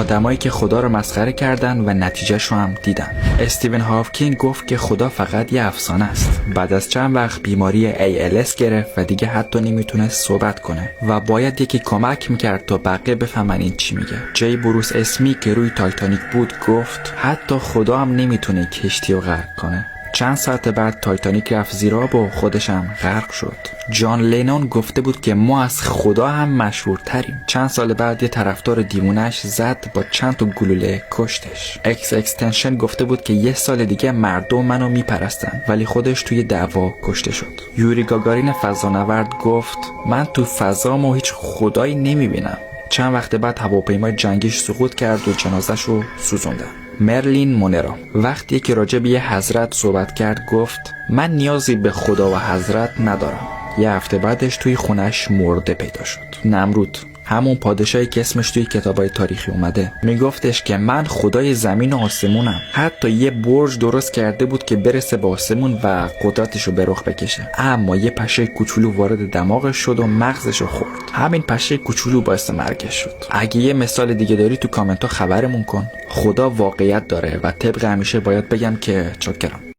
آدمایی که خدا رو مسخره کردن و نتیجهشو هم دیدن. استیون هاوکینگ گفت که خدا فقط یه افسانه است. بعد از چند وقت بیماری ALS گرفت و دیگه حتی نمیتونه صحبت کنه و باید یکی کمک میکرد تا بقیه بفهمن این چی میگه. جی بروس اسمی که روی تایتانیک بود گفت حتی خدا هم نمیتونه کشتی رو غرق کنه. چند ساعت بعد تایتانیک رفت زیر آب و خودش هم غرق شد. جان لینون گفته بود که ما از خدا هم مشهورتریم. چند سال بعد یه طرفدار دیوونش زد با چند تا گلوله کشتش. اکس اکستنشن گفته بود که یه سال دیگه مردم منو میپرستن، ولی خودش توی دعوا کشته شد. یوری گاگارین فضانورد گفت من تو فضامو هیچ خدایی نمیبینم. چند وقت بعد هواپیمای جنگیش سقوط کرد و جنازه‌شو سوزوندن. مرلین مونرو وقتی که راجع به یه حضرت صحبت کرد گفت من نیازی به خدا و حضرت ندارم. یه هفته بعدش توی خونش مرده پیدا شد. نمرود همون پادشاهی که اسمش توی کتابای تاریخی اومده میگفتش که من خدای زمین و آسمونم. حتی یه برج درست کرده بود که برسه به آسمون و قدرتشو به رخ بکشه، اما یه پشه کوچولو وارد دماغش شد و مغزشو خورد. همین پشه کوچولو باعث مرگش شد. اگه یه مثال دیگه داری تو کامنت ها خبرمون کن. خدا واقعیت داره و طبق همیشه باید بگم که چاکرم.